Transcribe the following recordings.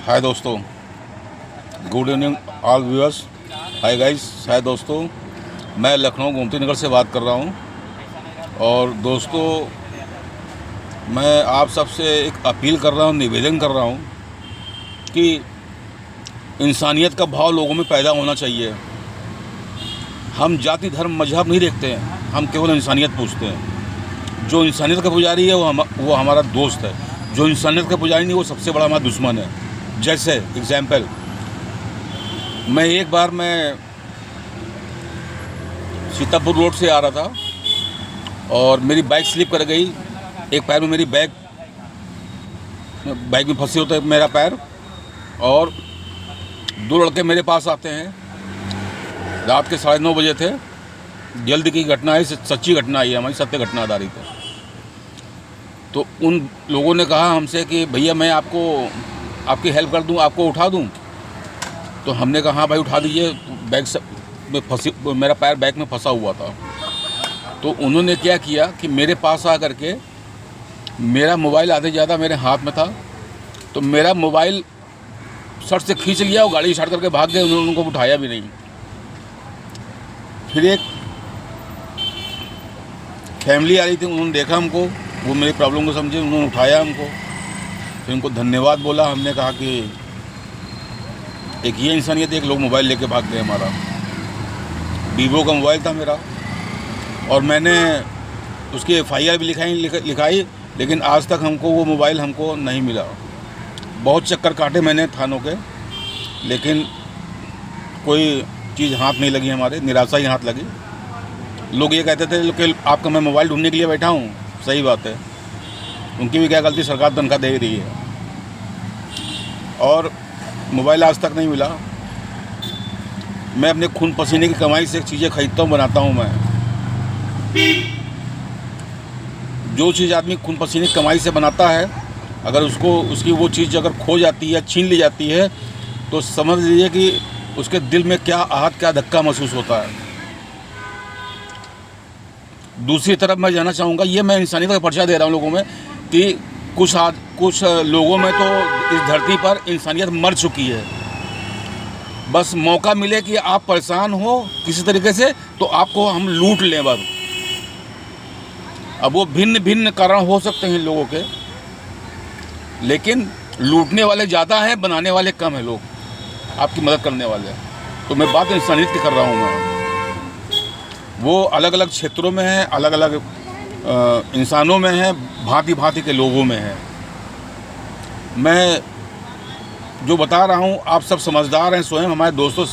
हाय दोस्तों, good evening all viewers. Hi guys, hi दोस्तों, मैं लखनऊ गोमती नगर से बात कर रहा हूं। और दोस्तों, मैं आप सबसे एक अपील कर रहा हूं, निवेदन कर रहा हूं कि इंसानियत का भाव लोगों में पैदा होना चाहिए। हम जाति धर्म मजहब नहीं देखते हैं, हम केवल इंसानियत पूछते हैं। जो इंसानियत का पुजारी है वो हमारा दोस्त है। जो इंसानियत का पुजारी नहीं, वो सबसे बड़ा हमारा दुश्मन है। जैसे एग्जाम्पल, मैं सीतापुर रोड से आ रहा था और मेरी बाइक स्लिप कर गई। एक पैर में मेरी बाइक में फंसे होते मेरा पैर, और दो लड़के मेरे पास आते हैं। रात के 9:30 बजे थे। जल्द की घटना है, सच्ची घटना आई है, हमारी सत्य घटना आधारित है। तो उन लोगों ने कहा हमसे कि भैया मैं आपकी हेल्प कर दूं, आपको उठा दूं। तो हमने कहा हाँ भाई उठा दीजिए। मेरा पैर बैग में फंसा हुआ था। तो उन्होंने क्या किया कि मेरे पास आ करके, मेरा मोबाइल आधे ज़्यादा मेरे हाथ में था, तो मेरा मोबाइल सर से खींच लिया और गाड़ी स्टार्ट करके भाग गए। उन्होंने उनको उठाया भी नहीं। फिर एक फैमिली आ रही थी, उन्होंने देखा हमको, वो मेरी प्रॉब्लम को समझे, उन्होंने उठाया हमको। फिर उनको धन्यवाद बोला। हमने कहा कि एक ये इंसानियत, एक लोग मोबाइल लेके भाग गए। हमारा वीवो का मोबाइल था मेरा, और मैंने उसकी FIR भी लिखाई, लेकिन आज तक हमको वो मोबाइल हमको नहीं मिला। बहुत चक्कर काटे मैंने थानों के, लेकिन कोई चीज़ हाथ नहीं लगी। हमारे निराशा ही हाथ लगी। लोग ये कहते थे कि आपका मैं मोबाइल ढूंढने के लिए बैठा हूँ। सही बात है, उनकी भी क्या गलती, सरकार तनख्वाह दे रही है। और मोबाइल आज तक नहीं मिला। मैं अपने खून पसीने की कमाई से चीज़ें खरीदता हूँ, बनाता हूँ। मैं जो चीज़ आदमी खून पसीने की कमाई से बनाता है, अगर उसकी वो चीज़ अगर खो जाती है, छीन ली जाती है, तो समझ लीजिए कि उसके दिल में क्या आहत, क्या धक्का महसूस होता है। दूसरी तरफ मैं जानना चाहूँगा, ये मैं इंसानियत का परिचय दे रहा हूँ लोगों में, कि कुछ लोगों में तो इस धरती पर इंसानियत मर चुकी है। बस मौका मिले कि आप परेशान हो किसी तरीके से, तो आपको हम लूट लें बस। अब वो भिन्न भिन्न कारण हो सकते हैं लोगों के, लेकिन लूटने वाले ज़्यादा हैं, बनाने वाले कम हैं लोग, आपकी मदद करने वाले। तो मैं बात इंसानियत की कर रहा हूँ। मैं वो अलग अलग क्षेत्रों में है, अलग अलग इंसानों में है, भांति भांति के लोगों में है। मैं जो बता रहा हूँ, आप सब समझदार हैं। स्वयं हमारे दोस्तों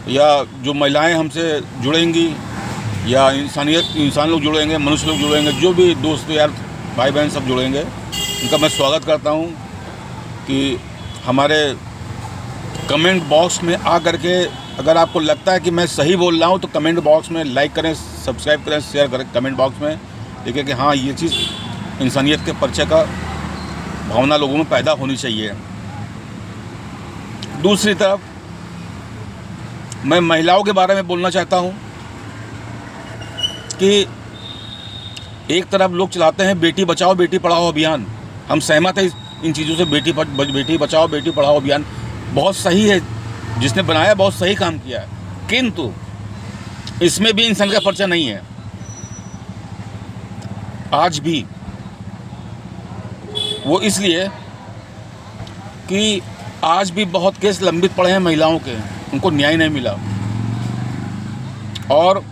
या जो महिलाएं हमसे जुड़ेंगी, या इंसान लोग जुड़ेंगे, मनुष्य लोग जुड़ेंगे, जो भी दोस्त यार भाई बहन सब जुड़ेंगे, उनका मैं स्वागत करता हूँ कि हमारे कमेंट बॉक्स में आ करके, अगर आपको लगता है कि मैं सही बोल रहा हूँ, तो कमेंट बॉक्स में लाइक करें, सब्सक्राइब करें, शेयर करें। कमेंट बॉक्स में लिखें कि हाँ, ये चीज़ इंसानियत के परिचय का भावना लोगों में पैदा होनी चाहिए। दूसरी तरफ मैं महिलाओं के बारे में बोलना चाहता हूँ कि एक तरफ लोग चलाते हैं बेटी बचाओ बेटी पढ़ाओ अभियान। हम सहमत हैं इन चीज़ों से। बेटी बचाओ बेटी पढ़ाओ अभियान बहुत सही है, जिसने बनाया बहुत सही काम किया है, किंतु इसमें भी इंसान का परिचय नहीं है। आज भी वो इसलिए कि आज भी बहुत केस लंबित पड़े हैं महिलाओं के, उनको न्याय नहीं मिला। और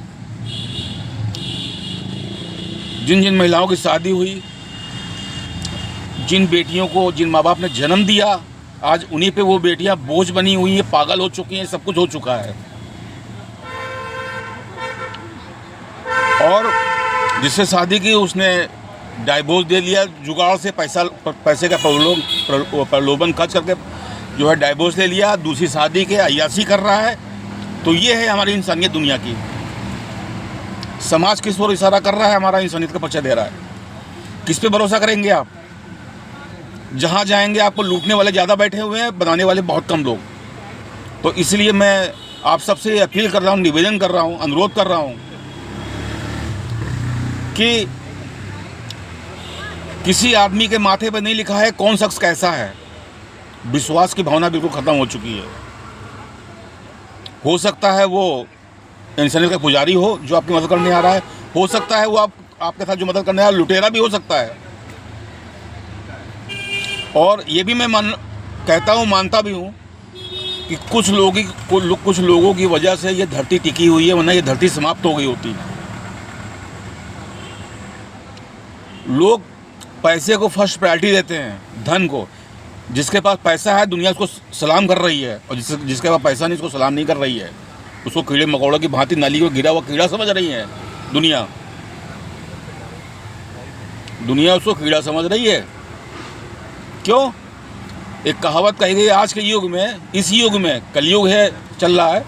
जिन जिन महिलाओं की शादी हुई, जिन बेटियों को जिन माँ बाप ने जन्म दिया, आज उन्हीं पे वो बेटियां बोझ बनी हुई हैं, पागल हो चुकी हैं, सब कुछ हो चुका है। और जिससे शादी की, उसने डाइवोर्स दे लिया, जुगाड़ से पैसे का प्रलोभन खर्च करके जो है डाइवोर्स ले लिया, दूसरी शादी के अय्याशी कर रहा है। तो ये है हमारी इंसानियत दुनिया की। समाज किस ओर इशारा कर रहा है, हमारा इंसानियत का परिचय दे रहा है। किस पे भरोसा करेंगे आप? जहाँ जाएंगे आपको लूटने वाले ज़्यादा बैठे हुए हैं, बनाने वाले बहुत कम लोग। तो इसलिए मैं आप सबसे अपील कर रहा हूँ, निवेदन कर रहा हूँ, अनुरोध कर रहा हूँ कि किसी आदमी के माथे पर नहीं लिखा है कौन शख्स कैसा है। विश्वास की भावना बिल्कुल ख़त्म हो चुकी है। हो सकता है वो इंसानियत का पुजारी हो जो आपकी मदद करने आ रहा है, हो सकता है वो आपके साथ जो मदद करने आ रहा है लुटेरा भी हो सकता है। और ये भी मैं कहता हूँ, मानता भी हूँ कि कुछ लोगों की वजह से ये धरती टिकी हुई है, वरना ये धरती समाप्त हो गई होती। लोग पैसे को फर्स्ट प्रायोरिटी देते हैं, धन को। जिसके पास पैसा है दुनिया उसको सलाम कर रही है, और जिसके पास पैसा नहीं उसको सलाम नहीं कर रही है। उसको कीड़े मकोड़ों की भांति नाली को गिरा हुआ कीड़ा समझ रही है दुनिया उसको कीड़ा समझ रही है। क्यों? एक कहावत कही गई, आज के युग में, इस युग में, कलयुग है, चल रहा है,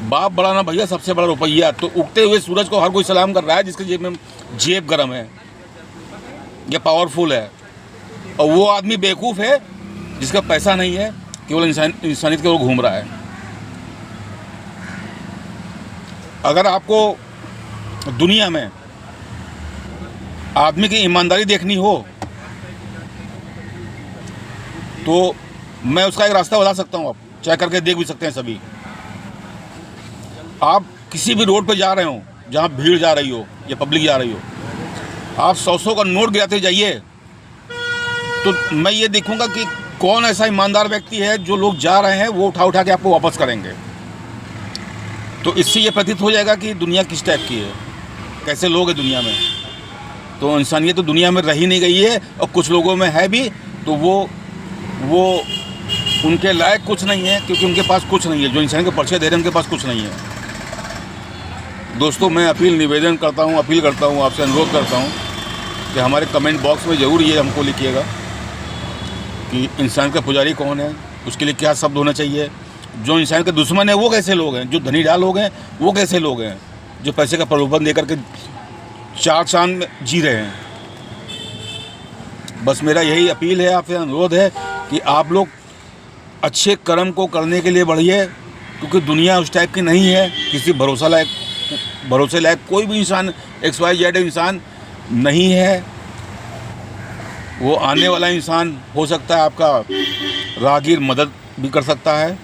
बाप बड़ा ना भैया सबसे बड़ा रुपया। तो उगते हुए सूरज को हर कोई सलाम कर रहा है जिसके जेब गर्म है या पावरफुल है, और वो आदमी बेवकूफ़ है जिसका पैसा नहीं है, केवल इंसानियत के ओर घूम रहा है। अगर आपको दुनिया में आदमी की ईमानदारी देखनी हो तो मैं उसका एक रास्ता बता सकता हूँ, आप चेक करके देख भी सकते हैं सभी। आप किसी भी रोड पे जा रहे हो जहाँ भीड़ जा रही हो या पब्लिक जा रही हो, आप 100 का नोट गिराते जाइए तो मैं ये देखूंगा कि कौन ऐसा ईमानदार व्यक्ति है जो लोग जा रहे हैं वो उठा के आपको वापस करेंगे। तो इससे ये प्रतीत हो जाएगा कि दुनिया किस टाइप की है, कैसे लोग हैं दुनिया में। तो इंसानियत तो दुनिया में रही नहीं गई है, और कुछ लोगों में है भी तो वो उनके लायक कुछ नहीं है, क्योंकि उनके पास कुछ नहीं है। जो इंसान के परिचय दे रहे हैं उनके पास कुछ नहीं है। दोस्तों, मैं निवेदन करता हूँ, अपील करता हूँ, आपसे अनुरोध करता हूँ कि हमारे कमेंट बॉक्स में ज़रूर ये हमको लिखिएगा कि इंसान का पुजारी कौन है, उसके लिए क्या शब्द होना चाहिए। जो इंसान के दुश्मन है वो कैसे लोग हैं, जो धनीराल लोग हैं वो कैसे लोग हैं, जो पैसे का प्रलोभन दे करके चार चांद में जी रहे हैं। बस मेरा यही अपील है, आपसे अनुरोध है कि आप लोग अच्छे कर्म को करने के लिए बढ़िए, क्योंकि दुनिया उस टाइप की नहीं है। किसी भरोसे लायक कोई भी इंसान XYZ इंसान नहीं है। वो आने वाला इंसान हो सकता है आपका राहगीर मदद भी कर सकता है,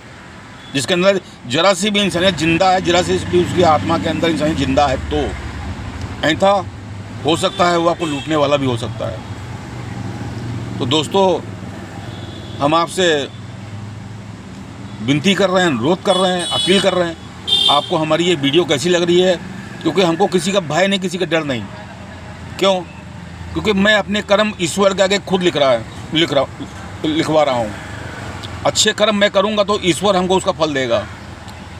जिसके अंदर जरा सी भी इंसानियत जिंदा है, जरा सी भी उसकी आत्मा के अंदर इंसानियत जिंदा है। तो ऐसा हो सकता है वो आपको लूटने वाला भी हो सकता है। तो दोस्तों, हम आपसे विनती कर रहे हैं, अनुरोध कर रहे हैं, अपील कर रहे हैं, आपको हमारी ये वीडियो कैसी लग रही है। क्योंकि हमको किसी का भय नहीं, किसी का डर नहीं। क्यों? क्योंकि मैं अपने कर्म ईश्वर के आगे खुद लिखवा रहा हूँ। अच्छे कर्म मैं करूँगा तो ईश्वर हमको उसका फल देगा।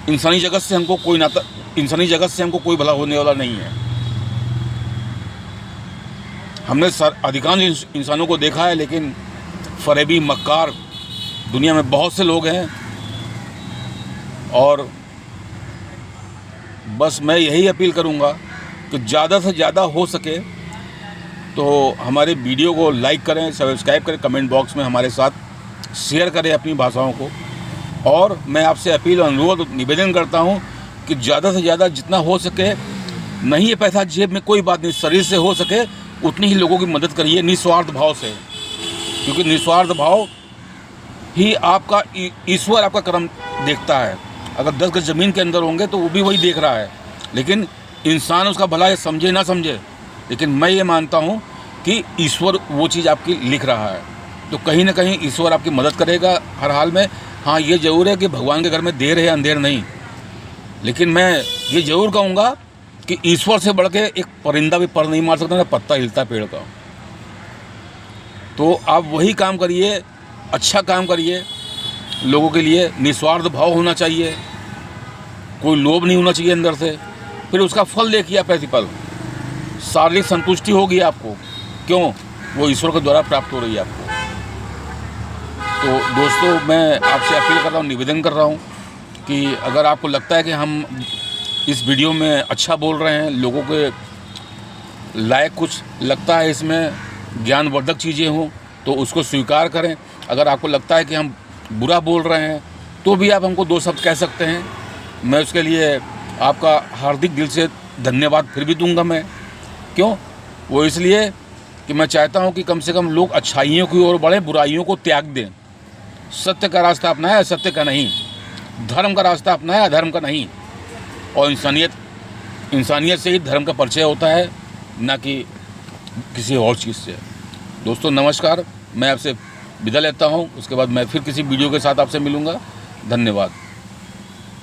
इंसानी जगत से हमको कोई भला होने वाला नहीं है। हमने अधिकांश इंसानों को देखा है, लेकिन फरेबी मक्कार दुनिया में बहुत से लोग हैं। और बस मैं यही अपील करूंगा कि ज़्यादा से ज़्यादा हो सके तो हमारे वीडियो को लाइक करें, सब्सक्राइब करें, कमेंट बॉक्स में हमारे साथ शेयर करें अपनी भाषाओं को। और मैं आपसे अपील, अनुरोध, निवेदन करता हूं कि ज़्यादा से ज़्यादा जितना हो सके, नहीं है पैसा जेब में कोई बात नहीं, शरीर से हो सके उतनी ही लोगों की मदद करिए निस्वार्थ भाव से। क्योंकि निस्वार्थ भाव ही आपका ईश्वर आपका कर्म देखता है। अगर 10 गज ज़मीन के अंदर होंगे तो वो भी वही देख रहा है, लेकिन इंसान उसका भला समझे ना समझे, लेकिन मैं ये मानता हूँ कि ईश्वर वो चीज़ आपकी लिख रहा है। तो कहीं ना कहीं ईश्वर आपकी मदद करेगा हर हाल में। हाँ, ये ज़रूर है कि भगवान के घर में देर है अंधेर नहीं, लेकिन मैं ये ज़रूर कहूँगा कि ईश्वर से बढ़ के एक परिंदा भी पर नहीं मार सकता, ना पत्ता हिलता पेड़ का। तो आप वही काम करिए, अच्छा काम करिए लोगों के लिए। निस्वार्थ भाव होना चाहिए, कोई लोभ नहीं होना चाहिए अंदर से। फिर उसका फल देखिए, प्रतिफल, शारीरिक संतुष्टि होगी आपको। क्यों? वो ईश्वर के द्वारा प्राप्त हो रही है आपको। तो दोस्तों, मैं आपसे अपील कर रहा हूँ, निवेदन कर रहा हूँ कि अगर आपको लगता है कि हम इस वीडियो में अच्छा बोल रहे हैं, लोगों के लायक कुछ लगता है, इसमें ज्ञानवर्धक चीज़ें हों, तो उसको स्वीकार करें। अगर आपको लगता है कि हम बुरा बोल रहे हैं तो भी आप हमको 2 शब्द कह सकते हैं। मैं उसके लिए आपका हार्दिक दिल से धन्यवाद फिर भी दूंगा मैं। क्यों? वो इसलिए कि मैं चाहता हूं कि कम से कम लोग अच्छाइयों की ओर बढ़ें, बुराइयों को त्याग दें। सत्य का रास्ता अपनाया है, सत्य का नहीं। धर्म का रास्ता अपनाया, धर्म का नहीं। और इंसानियत से ही धर्म का परिचय होता है, ना कि किसी और चीज़ से। दोस्तों नमस्कार, मैं आपसे विदा लेता हूँ। उसके बाद मैं फिर किसी वीडियो के साथ आपसे मिलूँगा। धन्यवाद।